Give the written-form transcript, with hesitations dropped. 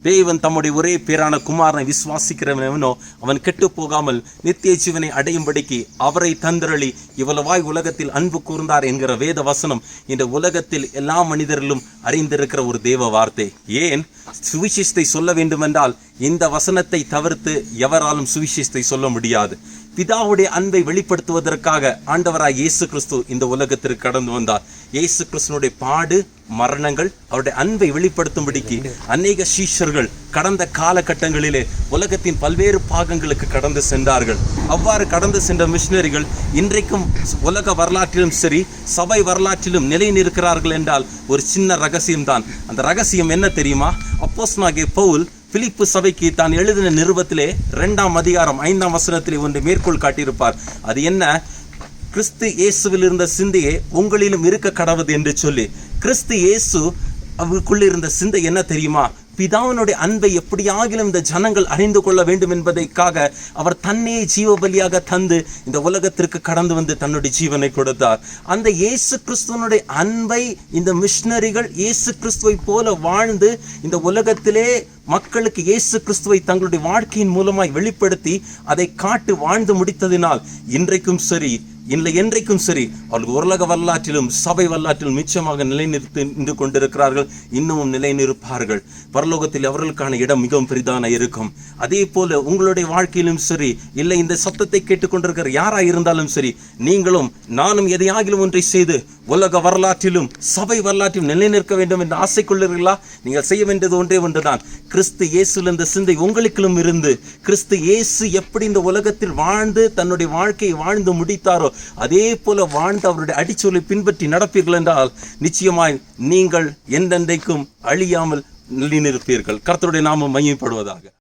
தேவன் தம்முடைய ஒரே பேரான குமாரனை விசுவாசிக்கிறவனோ அவன் கெட்டு போகாமல் நித்திய ஜீவனை அடையும்படிக்கு அவரை தந்தரளி இவ்வளவாய் உலகத்தில் அன்பு கூர்ந்தார் என்கிற வேத வசனம் இந்த உலகத்தில் எல்லா மனிதர்களும் அறிந்திருக்கிற ஒரு தேவ வார்த்தை. ஏன் சுவிசேஷத்தை சொல்ல வேண்டுமென்றால் இந்த வசனத்தை தவிர்த்து எவராலும் சுவிசேஷத்தை சொல்ல முடியாது. பிதாவுடைய அன்பை வெளிப்படுத்துவதற்காக ஆண்டவராய் இயேசு கிறிஸ்து இந்த உலகத்திற்கு கடந்து வந்தார். இயேசு கிறிஸ்துனுடைய பாடு மரணங்கள் அவருடைய அன்பை வெளிப்படுத்தும்படிக்கு அநேக சீஷர்கள் கடந்த காலகட்டங்களிலே உலகத்தின் பல்வேறு பாகங்களுக்கு கடந்து சென்றார்கள். அவ்வாறு கடந்து சென்ற மிஷினரிகள் இன்றைக்கும் உலக வரலாற்றிலும் சரி சபை வரலாற்றிலும் நிலை நிற்கிறார்கள் என்றால் ஒரு சின்ன ரகசியம்தான். அந்த ரகசியம் என்ன தெரியுமா? அப்போஸ்தலனாகிய பவுல் பிலிப்பு சபைக்கு தான் எழுதின நிருபத்திலே 2ஆம் அதிகாரம் 5ஆம் வசனத்திலே ஒன்று மேற்கோள் காட்டியிருப்பார். அது என்ன? கிறிஸ்து இயேசுவில் இருந்த சிந்தையே உங்களிலும் இருக்க கடவுது என்று சொல்லி. கிறிஸ்து இயேசு அவருக்குள்ள இருந்த சிந்தை என்ன தெரியுமா? பிதாவினுடைய அன்பை எப்படியாகிலும் இந்த ஜனங்கள் அறிந்து கொள்ள வேண்டும் என்பதற்காக அவர் தன்னையே ஜீவ பலியாக தந்து இந்த உலகத்திற்கு கடந்து வந்து தன்னுடைய ஜீவனை கொடுத்தார். அந்த இயேசு கிறிஸ்துவனுடைய அன்பை இந்த மிஷினரிகள் இயேசு கிறிஸ்துவை போல வாழ்ந்து இந்த உலகத்திலே மக்களுக்கு இயேசு கிறிஸ்துவை தங்களுடைய வாழ்க்கையின் மூலமாய் வெளிப்படுத்தி அதை காட்டு வாழ்ந்து முடித்ததினால் இன்றைக்கும் சரி இல்லை என்றைக்கும் சரி அவர்கள் உலக வரலாற்றிலும் சபை வரலாற்றிலும் நிச்சயமாக நிலைநிறுத்தி கொண்டிருக்கிறார்கள். இன்னமும் நிலைநிறுப்பார்கள். பரலோகத்தில் அவர்களுக்கான இடம் மிகவும் பெரிதான இருக்கும். அதே போல உங்களுடைய வாழ்க்கையிலும் சரி இல்லை இந்த சத்தத்தை கேட்டுக்கொண்டிருக்கிற யாராக இருந்தாலும் சரி நீங்களும் நானும் எதையாகிலும் ஒன்றை செய்து உலக வரலாற்றிலும் சபை வரலாற்றிலும் நிலைநிற்க வேண்டும் என்று ஆசை கொள்ளுகிறீர்களா? நீங்கள் செய்ய வேண்டியது ஒன்றே ஒன்றுதான். கிறிஸ்து இயேசுல இந்த சிந்தை உங்களுக்குள்ளும் இருந்து கிறிஸ்து இயேசு எப்படி இந்த உலகத்தில் வாழ்ந்து தன்னுடைய வாழ்க்கையை வாழ்ந்து முடித்தாரோ அதே போல வாழ்ந்து அவருடைய அடிச்சொலை பின்பற்றி நடப்பீர்கள் என்றால் நிச்சயமாய் நீங்கள் எந்தெந்தைக்கும் அழியாமல் நிலைநிற்பீர்கள். கர்த்தருடைய நாமம் மகிமைப்படுவதாக.